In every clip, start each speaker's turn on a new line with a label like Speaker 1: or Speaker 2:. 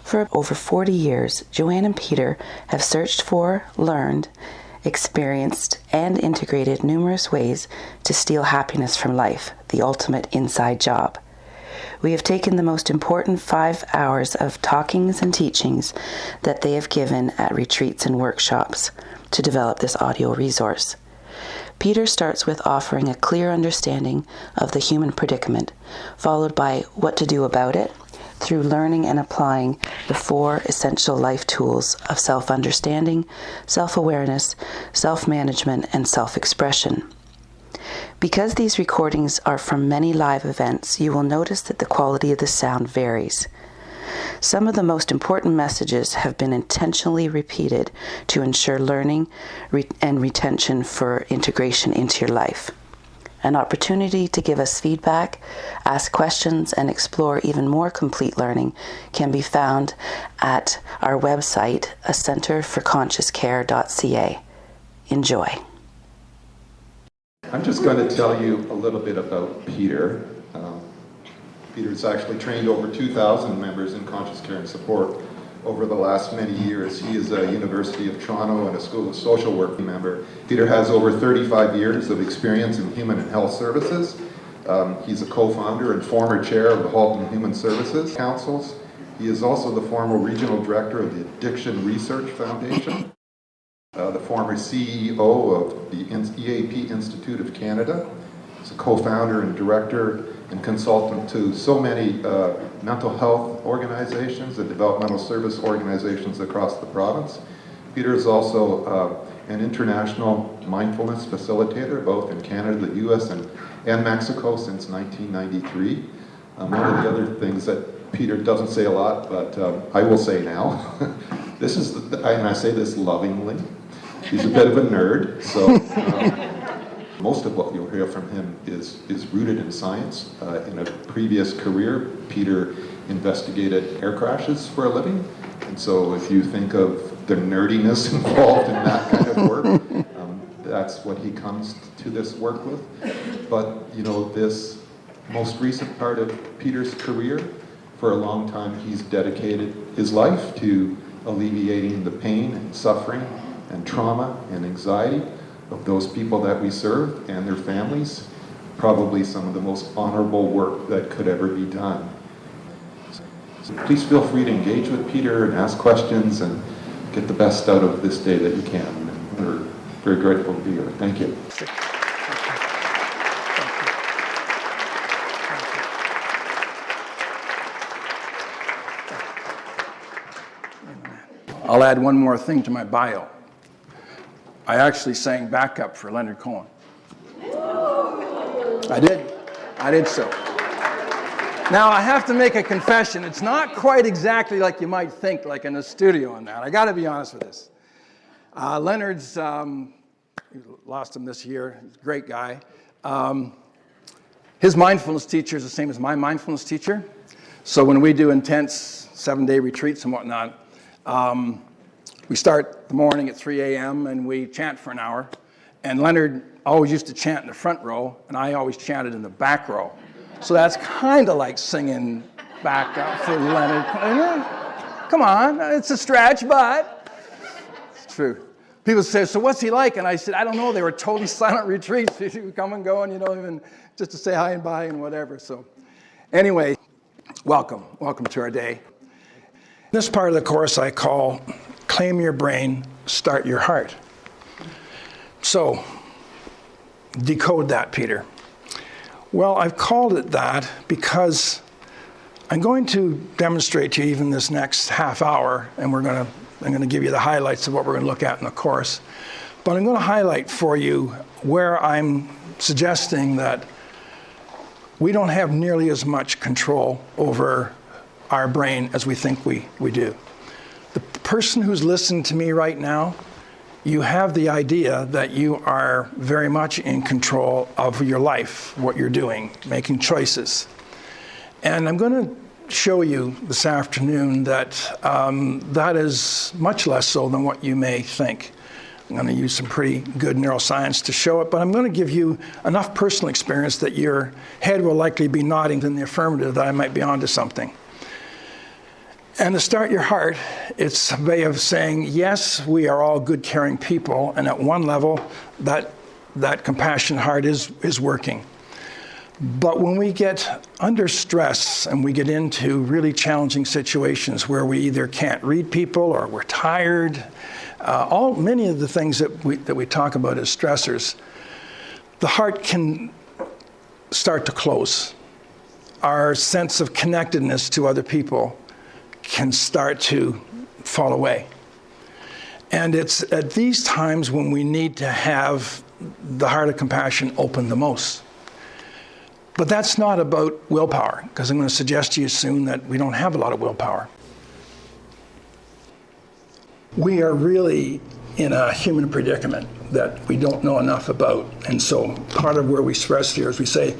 Speaker 1: For over 40 years, Joanne and Peter have searched for, learned, experienced, and integrated numerous ways to steal happiness from life, the ultimate inside job. We have taken the most important 5 hours of talkings and teachings that they have given at retreats and workshops to develop this audio resource. Peter starts with offering a clear understanding of the human predicament, followed by what to do about it, through learning and applying the 4 essential life tools of self-understanding, self-awareness, self-management, and self-expression. Because these recordings are from many live events, you will notice that the quality of the sound varies. Some of the most important messages have been intentionally repeated to ensure learning and retention for integration into your life. An opportunity to give us feedback, ask questions, and explore even more complete learning can be found at our website, acenterforconsciouscare.ca. Enjoy.
Speaker 2: I'm just going to tell you a little bit about Peter. Peter's actually trained over 2,000 members in conscious care and support over the last many years. He is a University of Toronto and a School of Social Work member. Peter has over 35 years of experience in human and health services. He's a co-founder and former chair of the Halton Human Services Councils. He is also the former regional director of the Addiction Research Foundation, the former CEO of the EAP Institute of Canada. He's a co-founder and director and consultant to so many mental health organizations and developmental service organizations across the province. Peter is also an international mindfulness facilitator, both in Canada, the US, and Mexico since 1993. One of the other things that Peter doesn't say a lot, but I will say now, and I say this lovingly, he's a bit of a nerd, so most of what you'll hear from him is rooted in science. In a previous career, Peter investigated air crashes for a living, and so if you think of the nerdiness involved in that kind of work, that's what he comes to this work with. But this most recent part of Peter's career, for a long time he's dedicated his life to alleviating the pain and suffering and trauma and anxiety of those people that we serve and their families. Probably some of the most honorable work that could ever be done. So please feel free to engage with Peter and ask questions and get the best out of this day that you can. And we're very grateful to be here. Thank you.
Speaker 3: I'll add one more thing to my bio. I actually sang backup for Leonard Cohen. I did so. Now I have to make a confession. It's not quite exactly like you might think, like in a studio and that. I got to be honest with this. Leonard's, lost him this year. He's a great guy. His mindfulness teacher is the same as my mindfulness teacher. So when we do intense 7-day retreats and whatnot, we start the morning at 3 a.m. and we chant for an hour. And Leonard always used to chant in the front row, and I always chanted in the back row. So that's kind of like singing back up for Leonard. Come on, it's a stretch, but it's true. People say, so what's he like? And I said, I don't know. They were totally silent retreats. You would come and go, and even just to say hi and bye and whatever. So anyway, welcome to our day. This part of the course I call Claim Your Brain, Start Your Heart. So, decode that, Peter. Well, I've called it that because I'm going to demonstrate to you even this next half hour, and I'm going to give you the highlights of what we're going to look at in the course. But I'm going to highlight for you where I'm suggesting that we don't have nearly as much control over our brain as we think we do. The person who's listening to me right now, you have the idea that you are very much in control of your life, what you're doing, making choices. And I'm going to show you this afternoon that that is much less so than what you may think. I'm going to use some pretty good neuroscience to show it, but I'm going to give you enough personal experience that your head will likely be nodding in the affirmative that I might be onto something. And to start your heart, it's a way of saying, yes, we are all good, caring people, and at one level, that compassionate heart is working. But when we get under stress and we get into really challenging situations where we either can't read people or we're tired, many of the things that we talk about as stressors, the heart can start to close. Our sense of connectedness to other people can start to fall away. And it's at these times when we need to have the heart of compassion open the most. But that's not about willpower, because I'm going to suggest to you soon that we don't have a lot of willpower. We are really in a human predicament that we don't know enough about. And so part of where we stress here is we say,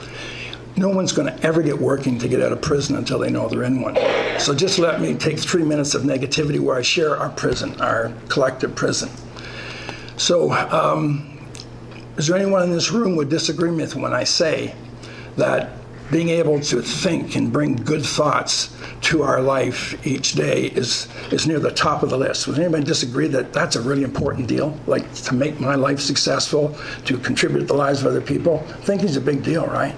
Speaker 3: no one's going to ever get working to get out of prison until they know they're in one. So just let me take 3 minutes of negativity where I share our prison, our collective prison. So is there anyone in this room would disagree with me when I say that being able to think and bring good thoughts to our life each day is near the top of the list? Would anybody disagree that that's a really important deal? Like, to make my life successful, to contribute to the lives of other people? Thinking's a big deal, right?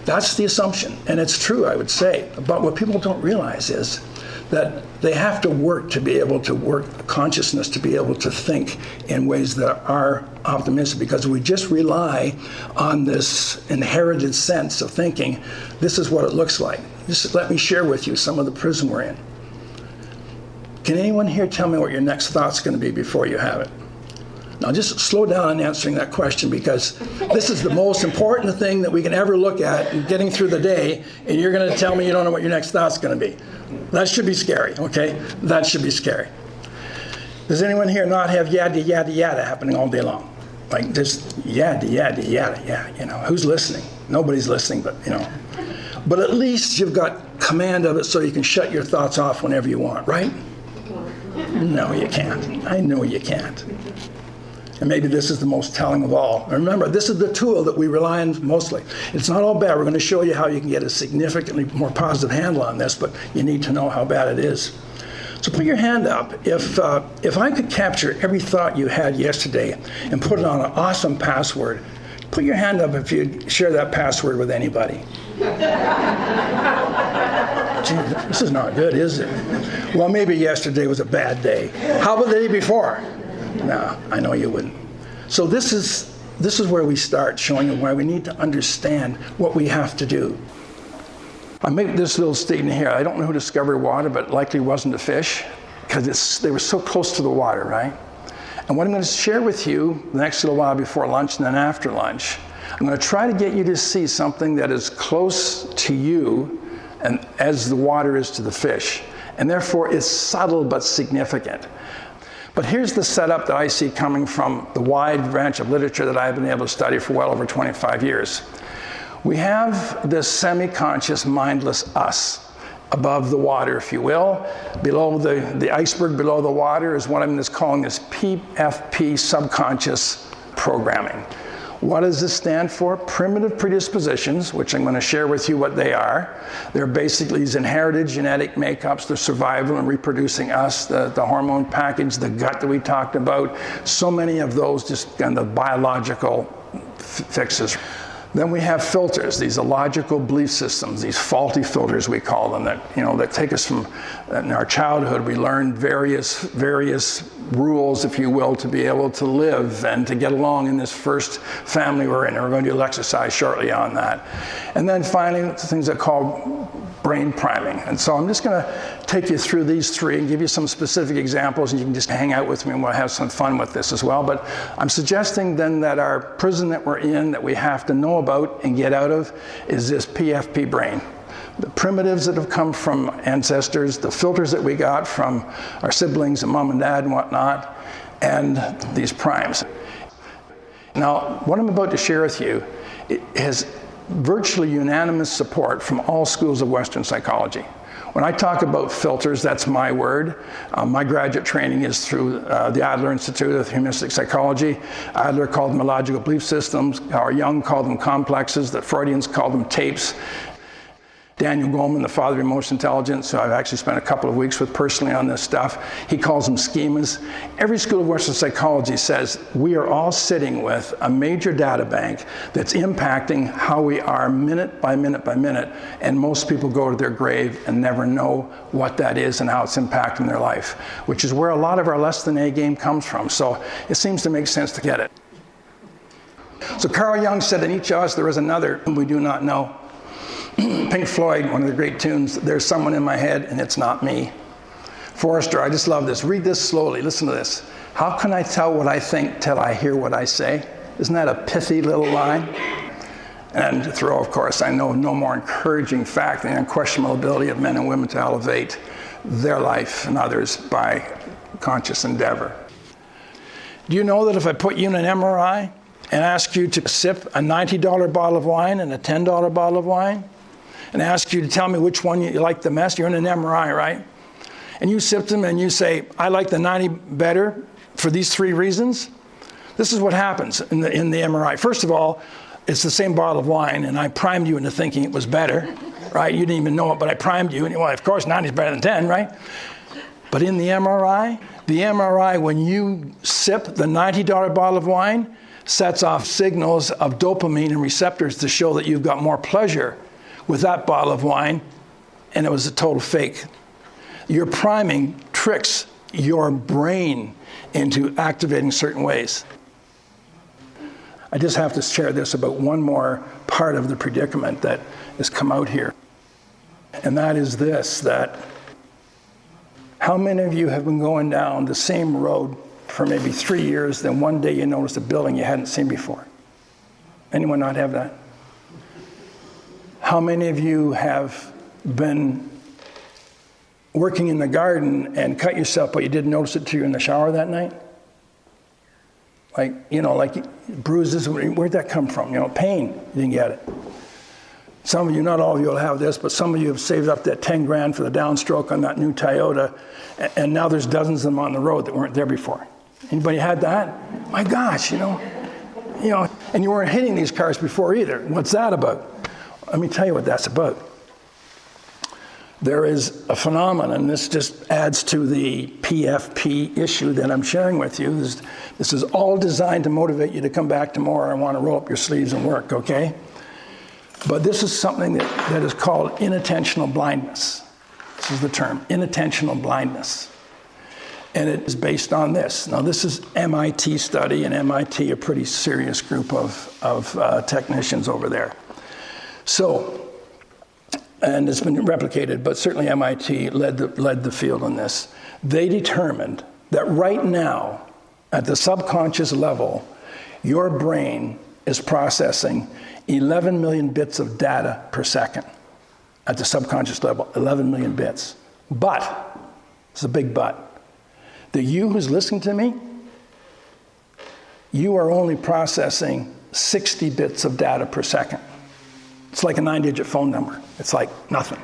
Speaker 3: That's the assumption, and it's true, I would say. But what people don't realize is that they have to work to be able to work consciousness, to be able to think in ways that are optimistic, because we just rely on this inherited sense of thinking, this is what it looks like. Just let me share with you some of the prison we're in. Can anyone here tell me what your next thought's going to be before you have it? Now just slow down on answering that question, because this is the most important thing that we can ever look at in getting through the day, and you're going to tell me you don't know what your next thought's going to be. That should be scary, okay? That should be scary. Does anyone here not have yada, yada, yada happening all day long? Like just yada, yada, yada, yeah, you know, who's listening? Nobody's listening, but, you know. But at least you've got command of it so you can shut your thoughts off whenever you want, right? No, you can't. I know you can't. And maybe this is the most telling of all. And remember, this is the tool that we rely on mostly. It's not all bad. We're going to show you how you can get a significantly more positive handle on this, but you need to know how bad it is. So put your hand up. If I could capture every thought you had yesterday and put it on an awesome password, put your hand up if you'd share that password with anybody. Gee, this is not good, is it? Well, maybe yesterday was a bad day. How about the day before? No, I know you wouldn't. So this is where we start showing you why we need to understand what we have to do. I make this little statement here. I don't know who discovered water, but it likely wasn't a fish, because they were so close to the water, right? And what I'm going to share with you the next little while before lunch and then after lunch, I'm going to try to get you to see something that is close to you and as the water is to the fish, and therefore is subtle but significant. But here's the setup that I see coming from the wide branch of literature that I've been able to study for well over 25 years. We have this semi-conscious, mindless us above the water, if you will. Below the iceberg below the water is what I'm just calling this PFP, subconscious programming. What does this stand for? Primitive predispositions, which I'm going to share with you what they are. They're basically these inherited genetic makeups, the survival and reproducing us, the hormone package, the gut that we talked about. So many of those just kind of biological fixes. Then we have filters, these illogical belief systems, these faulty filters we call them, that take us from, in our childhood, we learned various rules, if you will, to be able to live and to get along in this first family we're in. And we're going to do exercise shortly on that. And then finally, things that call brain priming. And so I'm just going to take you through these three and give you some specific examples, and you can just hang out with me and we'll have some fun with this as well. But I'm suggesting then that our prison that we're in, that we have to know about and get out of, is this PFP brain. The primitives that have come from ancestors, the filters that we got from our siblings and mom and dad and whatnot, and these primes. Now, what I'm about to share with you has virtually unanimous support from all schools of Western psychology. When I talk about filters, that's my word. My graduate training is through the Adler Institute of Humanistic Psychology. Adler called them illogical logical belief systems. Our Jung called them complexes. The Freudians called them tapes. And then finally, the things that call brain priming. And so I'm just going to take you through these three and give you some specific examples, and you can just hang out with me and we'll have some fun with this as well. But I'm suggesting then that our prison that we're in, that we have to know about and get out of, is this PFP brain. The primitives that have come from ancestors, the filters that we got from our siblings and mom and dad and whatnot, and these primes. Daniel Goleman, the father of emotional intelligence, who I've actually spent a couple of weeks with personally on this stuff, he calls them schemas. Every school of Western psychology says we are all sitting with a major data bank that's impacting how we are minute by minute by minute, and most people go to their grave and never know what that is and how it's impacting their life, which is where a lot of our less than A game comes from. So it seems to make sense to get it. So Carl Jung said in each of us there is another whom we do not know. Pink Floyd, one of the great tunes, there's someone in my head and it's not me. Forrester, I just love this. Read this slowly. Listen to this. How can I tell what I think till I hear what I say? Isn't that a pithy little line? And Thoreau, of course, I know no more encouraging fact than the unquestionable ability of men and women to elevate their life and others by conscious endeavor. Do you know that if I put you in an MRI and ask you to sip a $90 bottle of wine and a $10 bottle of wine, and ask you to tell me which one you like the best, you're in an MRI, right? And you sip them and you say, I like the 90 better for these 3 reasons. This is what happens in the MRI. First of all, it's the same bottle of wine, and I primed you into thinking it was better, right? You didn't even know it, but I primed you, and well, of course, 90 is better than 10, right? But in the MRI, when you sip the $90 bottle of wine, sets off signals of dopamine and receptors to show that you've got more pleasure with that bottle of wine, and it was a total fake. Your priming tricks your brain into activating certain ways. I just have to share this about one more part of the predicament that has come out here. And that is this, that how many of you have been going down the same road for maybe 3 years, then one day you notice a building you hadn't seen before? Anyone not have that? How many of you have been working in the garden and cut yourself, but you didn't notice it till you were in the shower that night? Like bruises, where'd that come from? Pain, you didn't get it. Some of you, not all of you will have this, but some of you have saved up that 10 grand for the downstroke on that new Toyota, and now there's dozens of them on the road that weren't there before. Anybody had that? My gosh, and you weren't hitting these cars before either. What's that about? Let me tell you what that's about. There is a phenomenon, this just adds to the PFP issue that I'm sharing with you. This is all designed to motivate you to come back tomorrow and want to roll up your sleeves and work, okay? But this is something that is called inattentional blindness. This is the term, inattentional blindness. And it is based on this. Now, this is MIT study, and MIT, a pretty serious group of technicians over there. So, and it's been replicated, but certainly MIT led the field on this. They determined that right now, at the subconscious level, your brain is processing 11 million bits of data per second. At the subconscious level, 11 million bits. But, it's a big but, the you who's listening to me, you are only processing 60 bits of data per second. It's like a 9-digit phone number. It's like nothing.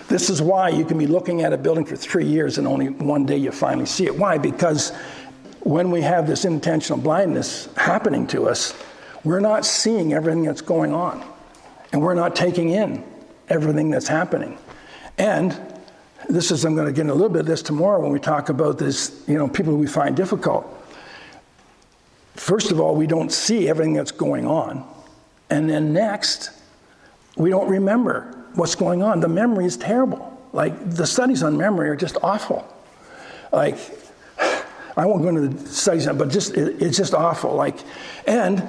Speaker 3: This is why you can be looking at a building for 3 years and only one day you finally see it. Why? Because when we have this intentional blindness happening to us, we're not seeing everything that's going on. And we're not taking in everything that's happening. And this is, I'm going to get into a little bit of this tomorrow when we talk about this, people who we find difficult. First of all, we don't see everything that's going on. And then next, we don't remember what's going on. The memory is terrible. Like, the studies on memory are just awful. Like, I won't go into the studies, but it's just awful. And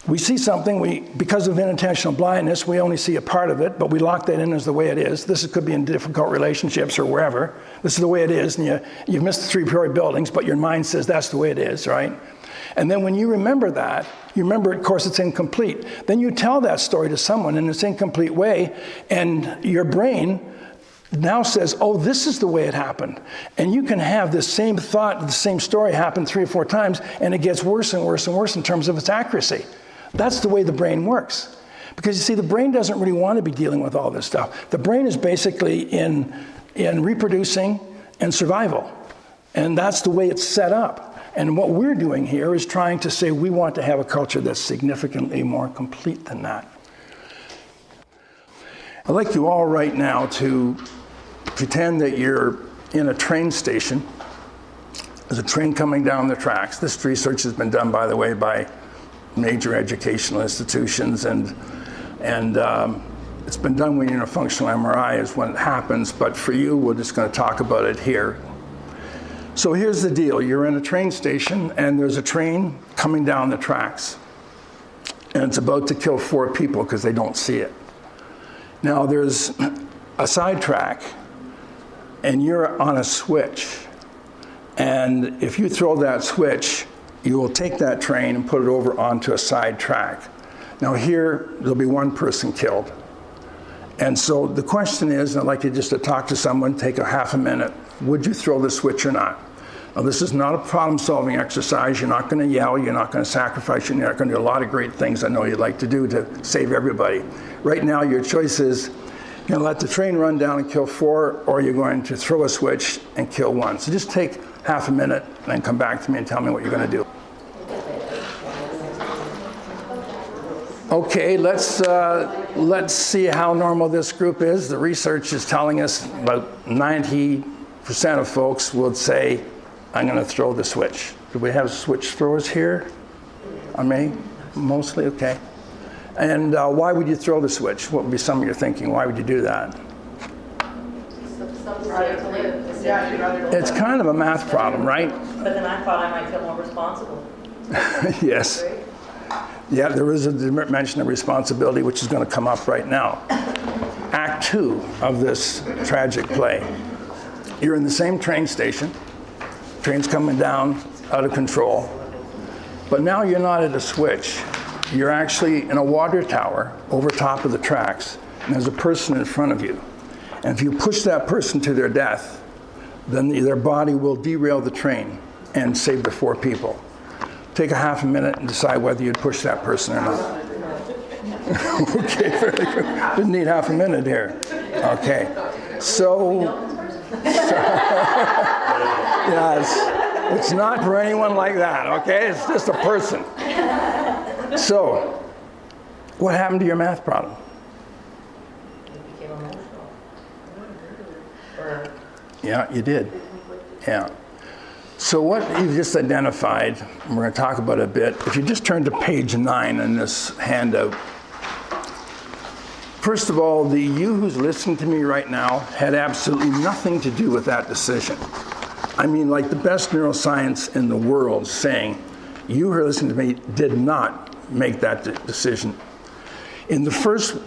Speaker 3: we see something, because of inattentional blindness, we only see a part of it, but we lock that in as the way it is. This could be in difficult relationships or wherever. This is the way it is, and you've missed the 3-story buildings, but your mind says that's the way it is, right? And then when you remember that, you remember, of course, it's incomplete. Then you tell that story to someone in this incomplete way, and your brain now says, oh, this is the way it happened. And you can have this same thought, the same story happen 3 or 4 times, and it gets worse and worse and worse in terms of its accuracy. That's the way the brain works. Because you see, the brain doesn't really want to be dealing with all this stuff. The brain is basically in reproducing and survival. And that's the way it's set up. And what we're doing here is trying to say we want to have a culture that's significantly more complete than that. I'd like you all right now to pretend that you're in a train station. There's a train coming down the tracks. This research has been done, by the way, by major educational institutions, and it's been done when you're in a functional MRI is when it happens, but for you, we're just going to talk about it here. So here's the deal. You're in a train station, and there's a train coming down the tracks, and it's about to kill 4 people because they don't see it. Now, there's a sidetrack, and you're on a switch, and if you throw that switch, you will take that train and put it over onto a side track. Now here, there'll be 1 person killed. And so the question is, I'd like you just to talk to someone, take a half a minute, would you throw the switch or not? Now this is not a problem-solving exercise. You're not going to yell, you're not going to sacrifice, you're not going to do a lot of great things I know you'd like to do to save everybody. Right now, your choice is, you're going to let the train run down and kill 4, or you're going to throw a switch and kill 1. So just take half a minute and then come back to me and tell me what you're going to do. Okay, let's see how normal this group is. The research is telling us about 90% of folks would say, I'm going to throw the switch. Do we have switch throwers here? I mean, mostly, okay. And why would you throw the switch? What would be some of your thinking? Why would you do that? It's kind of a math problem, right?
Speaker 4: But then I thought I might feel more responsible.
Speaker 3: Yes. Yeah, there is a dimension of responsibility which is going to come up right now. Act 2 of this tragic play. You're in the same train station. Train's coming down, out of control. But now you're not at a switch. You're actually in a water tower over top of the tracks, and there's a person in front of you. And if you push that person to their death, then their body will derail the train and save the 4 people. Take a half a minute and decide whether you'd push that person or not. Okay, very good. Didn't need half a minute here. Okay. So yeah, it's not for anyone like that, okay? It's just a person. So, what happened to your math problem?
Speaker 4: It became emotional.
Speaker 3: Yeah, you did. Yeah. So what you've just identified, and we're going to talk about it a bit, if you just turn to page 9 in this handout. First of all, the you who's listening to me right now had absolutely nothing to do with that decision. I mean, like the best neuroscience in the world saying, you who are listening to me did not make that decision. In the first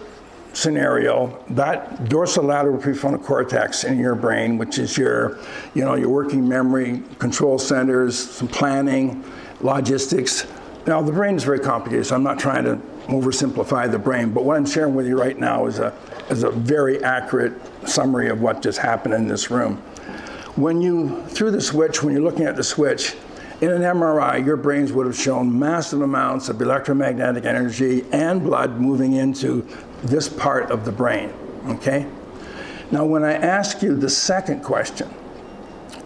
Speaker 3: scenario, that dorsolateral prefrontal cortex in your brain, which is your working memory, control centers, some planning, logistics. Now, the brain is very complicated, so I'm not trying to oversimplify the brain, but what I'm sharing with you right now is a very accurate summary of what just happened in this room. When you threw the switch, when you're looking at the switch, in an MRI, your brains would have shown massive amounts of electromagnetic energy and blood moving into this part of the brain, okay? Now, when I ask you the second question,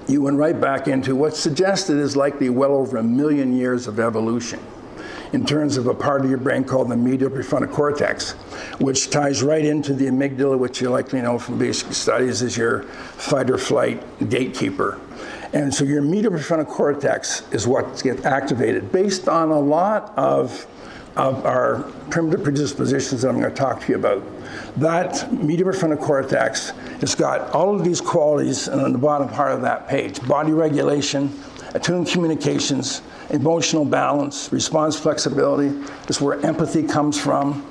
Speaker 3: you went right back into what's suggested is likely well over 1 million years of evolution in terms of a part of your brain called the medial prefrontal cortex, which ties right into the amygdala, which you likely know from basic studies is your fight or flight gatekeeper. And so your medial prefrontal cortex is what gets activated based on a lot of our primitive predispositions that I'm going to talk to you about. That medial prefrontal cortex has got all of these qualities on the bottom part of that page: body regulation, attuned communications, emotional balance, response flexibility. This is where empathy comes from.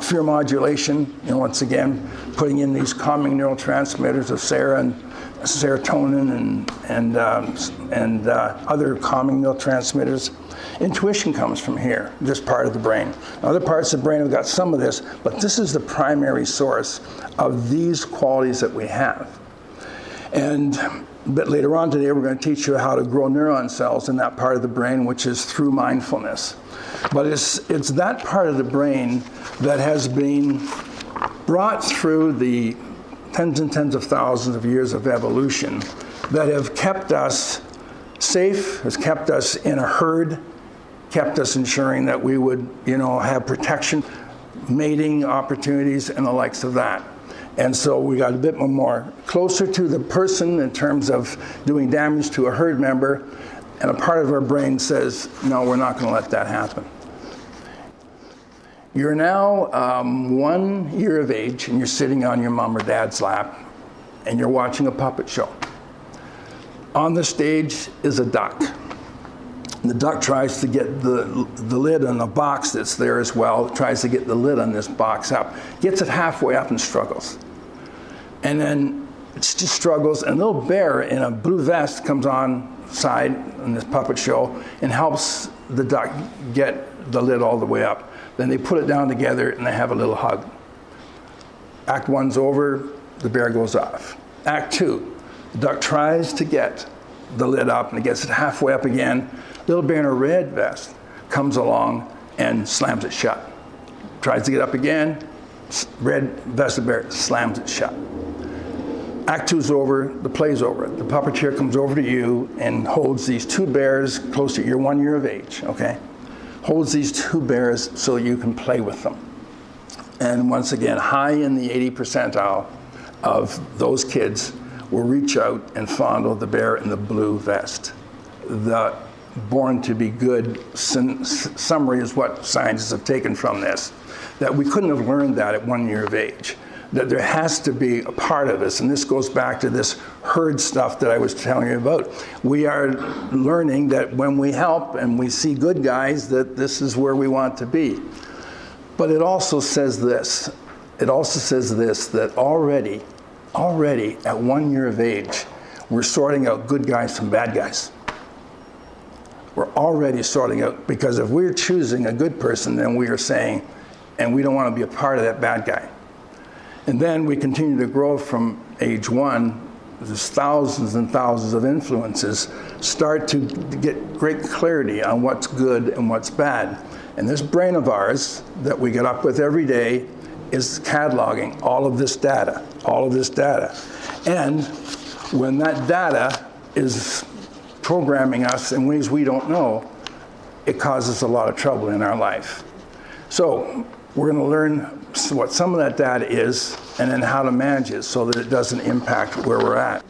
Speaker 3: Fear modulation, once again, putting in these calming neurotransmitters of serotonin and other calming neurotransmitters. Intuition comes from here, this part of the brain. Other parts of the brain have got some of this, but this is the primary source of these qualities that we have. And a bit later on today, we're going to teach you how to grow neuron cells in that part of the brain, which is through mindfulness. But it's that part of the brain that has been brought through the tens and tens of thousands of years of evolution that have kept us safe, has kept us in a herd, kept us ensuring that we would, have protection. mating opportunities and the likes of that. And so we got a bit more closer to the person in terms of doing damage to a herd member, and a part of our brain says, no, we're not going to let that happen. You're now 1 year of age, and you're sitting on your mom or dad's lap, and you're watching a puppet show. On the stage is a duck. And the duck tries to get the lid on the box that's there as well, tries to get the lid on this box up, gets it halfway up and struggles. And then it just struggles, and a little bear in a blue vest comes on side in this puppet show and helps the duck get the lid all the way up. Then they put it down together and they have a little hug. Act 1's over, the bear goes off. Act 2, the duck tries to get the lid up and it gets it halfway up again. Little bear in a red vest comes along and slams it shut. Tries to get up again, red vested bear slams it shut. Act 2's over, the play's over. The puppeteer comes over to you and holds these 2 bears close to your 1 year of age, okay? Holds these 2 bears so you can play with them. And once again, high in the 80 percentile of those kids will reach out and fondle the bear in the blue vest. The born to be good summary is what scientists have taken from this, that we couldn't have learned that at 1 year of age, that there has to be a part of us, and this goes back to this herd stuff that I was telling you about. We are learning that when we help and we see good guys, that this is where we want to be. But it also says this, that already at 1 year of age, we're sorting out good guys from bad guys. We're already sorting out, because if we're choosing a good person, then we are saying, and we don't want to be a part of that bad guy. And then we continue to grow from age 1, there's thousands and thousands of influences, start to get great clarity on what's good and what's bad. And this brain of ours that we get up with every day is cataloging all of this data. And when that data is programming us in ways we don't know, it causes a lot of trouble in our life. So we're going to learn what some of that data is and then how to manage it so that it doesn't impact where we're at.